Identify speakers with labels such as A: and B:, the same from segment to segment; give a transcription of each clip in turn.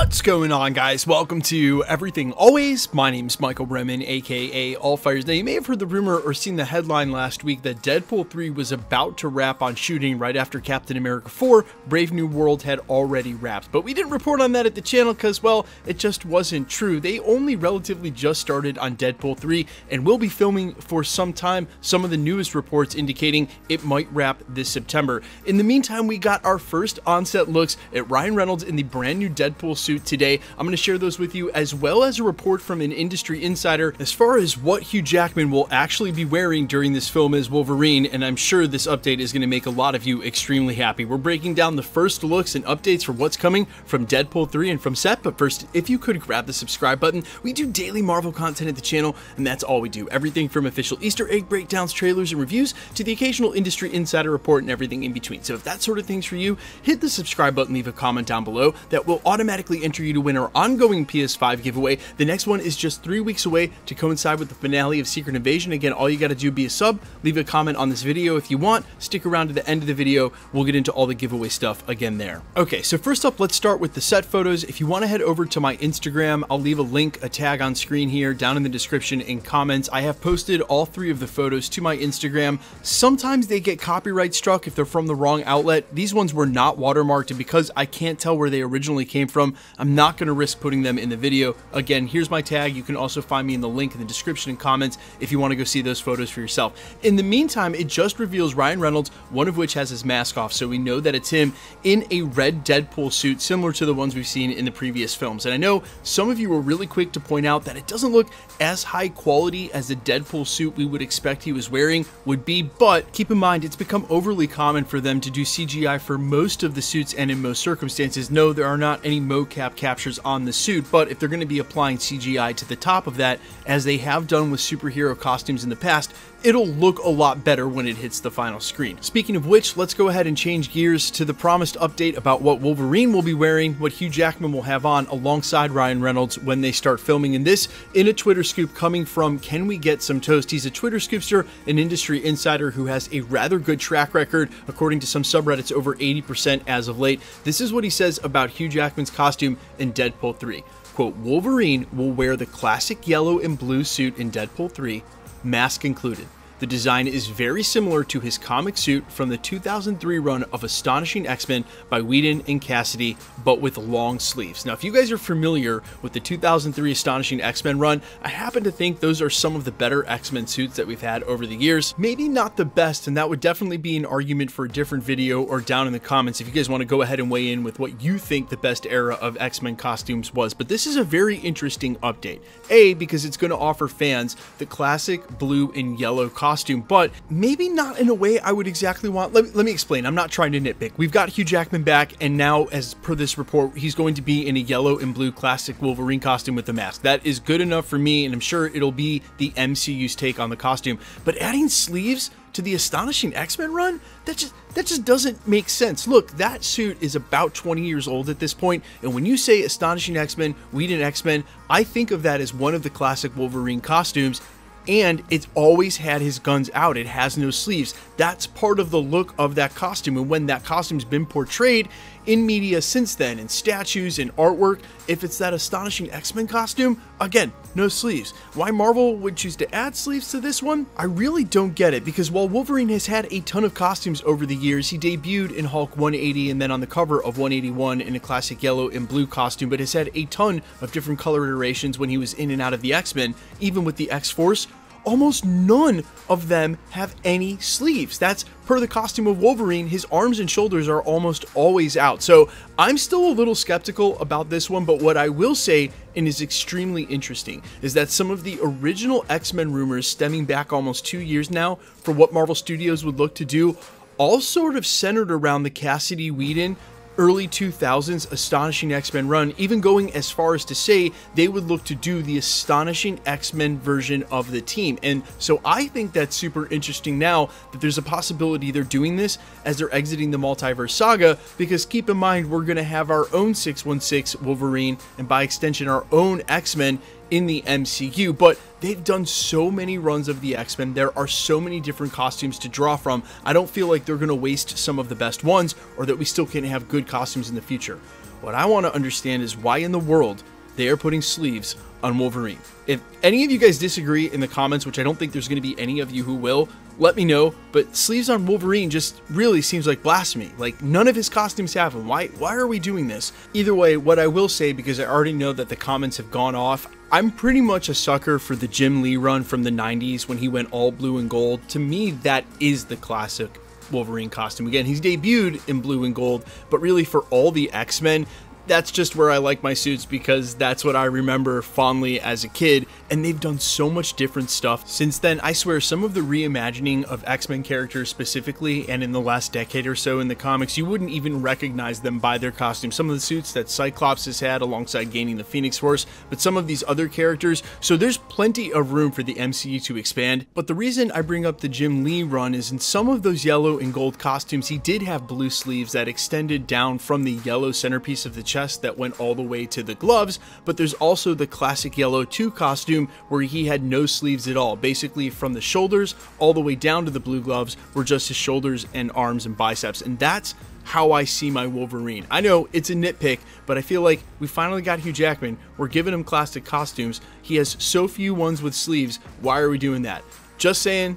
A: What's going on, guys? Welcome to Everything Always. My name's Michael Bremen, aka Allfires. Now, you may have heard the rumor or seen the headline last week that Deadpool 3 was about to wrap on shooting right after Captain America 4. Brave New World had already wrapped, but we didn't report on that at the channel because, well, it just wasn't true. They only relatively just started on Deadpool 3 and will be filming for some time. Some of the newest reports indicating it might wrap this September. In the meantime, we got our first on-set looks at Ryan Reynolds in the brand new Deadpool suit today. I'm going to share those with you, as well as a report from an industry insider as far as what Hugh Jackman will actually be wearing during this film as Wolverine, and I'm sure this update is going to make a lot of you extremely happy. We're breaking down the first looks and updates for what's coming from Deadpool 3 and from set, but first, if you could grab the subscribe button. We do daily Marvel content at the channel, and that's all we do. Everything from official Easter egg breakdowns, trailers, and reviews to the occasional industry insider report and everything in between. So if that sort of thing's for you, hit the subscribe button, leave a comment down below. That will automatically enter you to win our ongoing PS5 giveaway. The next one is just 3 weeks away to coincide with the finale of Secret Invasion. Again, all you got to do, be a sub, leave a comment on this video if you want, stick around to the end of the video. We'll get into all the giveaway stuff again there. Okay, so first up, let's start with the set photos. If you want to head over to my Instagram, I'll leave a link, a tag on screen here, down in the description and comments. I have posted all 3 of the photos to my Instagram. Sometimes they get copyright struck if they're from the wrong outlet. These ones were not watermarked, and because I can't tell where they originally came from, I'm not going to risk putting them in the video. Again, here's my tag. You can also find me in the link in the description and comments if you want to go see those photos for yourself. In the meantime, it just reveals Ryan Reynolds, one of which has his mask off, so we know that it's him in a red Deadpool suit similar to the ones we've seen in the previous films. And I know some of you were really quick to point out that it doesn't look as high quality as the Deadpool suit we would expect he was wearing would be, but keep in mind, it's become overly common for them to do CGI for most of the suits and in most circumstances. No, there are not any mocap captures on the suit, but if they're going to be applying CGI to the top of that, as they have done with superhero costumes in the past, it'll look a lot better when it hits the final screen. Speaking of which, let's go ahead and change gears to the promised update about what Wolverine will be wearing, what Hugh Jackman will have on alongside Ryan Reynolds when they start filming. In this, in a Twitter scoop coming from Can We Get Some Toast? He's a Twitter scoopster, an industry insider who has a rather good track record, according to some subreddits, over 80% as of late. This is what he says about Hugh Jackman's costume in Deadpool 3. Quote, Wolverine will wear the classic yellow and blue suit in Deadpool 3, mask included. The design is very similar to his comic suit from the 2003 run of Astonishing X-Men by Whedon and Cassidy, but with long sleeves. Now, if you guys are familiar with the 2003 Astonishing X-Men run, I happen to think those are some of the better X-Men suits that we've had over the years. Maybe not the best, and that would definitely be an argument for a different video or down in the comments if you guys want to go ahead and weigh in with what you think the best era of X-Men costumes was. But this is a very interesting update. A, because it's going to offer fans the classic blue and yellow costume, but maybe not in a way I would exactly want. Let me explain. I'm not trying to nitpick. We've got Hugh Jackman back, and now, as per this report, he's going to be in a yellow and blue classic Wolverine costume with a mask. That is good enough for me, and I'm sure it'll be the MCU's take on the costume. But adding sleeves to the Astonishing X-Men run? That just doesn't make sense. Look, that suit is about 20 years old at this point, and when you say Astonishing X-Men, Whedon X-Men, I think of that as one of the classic Wolverine costumes, and it's always had his guns out. It has no sleeves. That's part of the look of that costume, and when that costume's been portrayed in media since then, in statues and artwork, if it's that Astonishing X-Men costume, again, no sleeves. Why Marvel would choose to add sleeves to this one, I really don't get it, because while Wolverine has had a ton of costumes over the years, he debuted in Hulk 180 and then on the cover of 181 in a classic yellow and blue costume, but has had a ton of different color iterations when he was in and out of the X-Men. Even with the X-Force, almost none of them have any sleeves. That's per the costume of Wolverine. His arms and shoulders are almost always out. So I'm still a little skeptical about this one, but what I will say, and is extremely interesting, is that some of the original X-Men rumors stemming back almost 2 years now for what Marvel Studios would look to do, all sort of centered around the Cassidy Whedon early 2000s Astonishing X-Men run, even going as far as to say they would look to do the Astonishing X-Men version of the team. And so I think that's super interesting now that there's a possibility they're doing this as they're exiting the multiverse saga, because keep in mind, we're going to have our own 616 Wolverine, and by extension our own X-Men in the MCU, but they've done so many runs of the X-Men. There are so many different costumes to draw from. I don't feel like they're going to waste some of the best ones, or that we still can't have good costumes in the future. What I want to understand is why in the world they are putting sleeves on Wolverine. If any of you guys disagree in the comments, which I don't think there's going to be any of you who will, let me know. But sleeves on Wolverine just really seems like blasphemy. Like, none of his costumes have them. Why are we doing this? Either way, what I will say, because I already know that the comments have gone off, I'm pretty much a sucker for the Jim Lee run from the 90s when he went all blue and gold. To me, that is the classic Wolverine costume. Again, he's debuted in blue and gold, but really for all the X-Men, that's just where I like my suits because that's what I remember fondly as a kid, and they've done so much different stuff since then. I swear some of the reimagining of X-Men characters specifically, and in the last decade or so in the comics, you wouldn't even recognize them by their costumes. Some of the suits that Cyclops has had alongside gaining the Phoenix Force, but some of these other characters, so there's plenty of room for the MCU to expand. But the reason I bring up the Jim Lee run is in some of those yellow and gold costumes, he did have blue sleeves that extended down from the yellow centerpiece of the chest that went all the way to the gloves, but there's also the classic yellow 2 costume where he had no sleeves at all. Basically from the shoulders all the way down to the blue gloves were just his shoulders and arms and biceps, and that's how I see my Wolverine. I know it's a nitpick, but I feel like we finally got Hugh Jackman. We're giving him classic costumes. He has so few ones with sleeves. Why are we doing that? Just saying.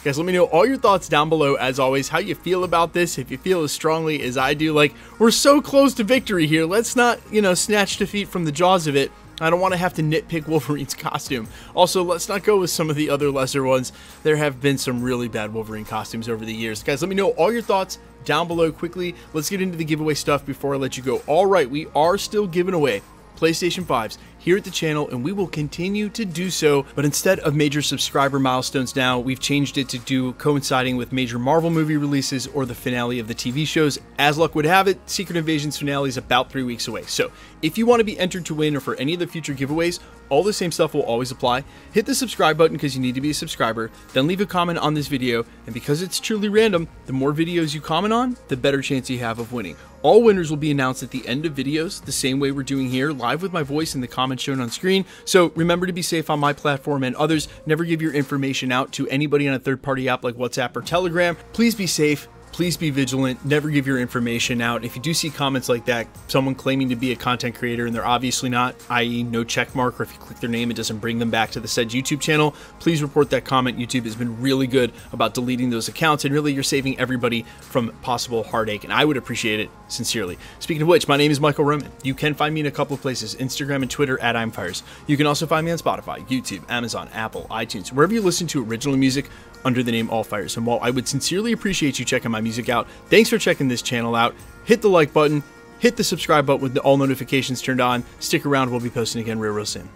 A: Guys, let me know all your thoughts down below, as always, how you feel about this, if you feel as strongly as I do. Like, we're so close to victory here. Let's not, snatch defeat from the jaws of it. I don't want to have to nitpick Wolverine's costume. Also, let's not go with some of the other lesser ones. There have been some really bad Wolverine costumes over the years. Guys, let me know all your thoughts down below quickly. Let's get into the giveaway stuff before I let you go. All right, we are still giving away PlayStation 5s here at the channel, and we will continue to do so, but instead of major subscriber milestones now, we've changed it to do coinciding with major Marvel movie releases or the finale of the TV shows. As luck would have it, Secret Invasion's finale is about 3 weeks away. So if you want to be entered to win or for any of the future giveaways, all the same stuff will always apply. Hit the subscribe button because you need to be a subscriber, then leave a comment on this video, and because it's truly random, the more videos you comment on, the better chance you have of winning. All winners will be announced at the end of videos, the same way we're doing here, live with my voice in the comments shown on screen. So remember to be safe on my platform and others. Never give your information out to anybody on a third-party app like WhatsApp or Telegram. Please be safe. Please be vigilant. Never give your information out. If you do see comments like that, someone claiming to be a content creator and they're obviously not, i.e. no check mark, or if you click their name, it doesn't bring them back to the said YouTube channel, please report that comment. YouTube has been really good about deleting those accounts, and really you're saving everybody from possible heartache, and I would appreciate it sincerely. Speaking of which, my name is Michael Roman. You can find me in a couple of places, Instagram and Twitter at I'mFires. You can also find me on Spotify, YouTube, Amazon, Apple, iTunes, wherever you listen to original music under the name AllFires. And while I would sincerely appreciate you checking my music out, thanks for checking this channel out. Hit the like button, hit the subscribe button with all notifications turned on. Stick around, we'll be posting again real soon.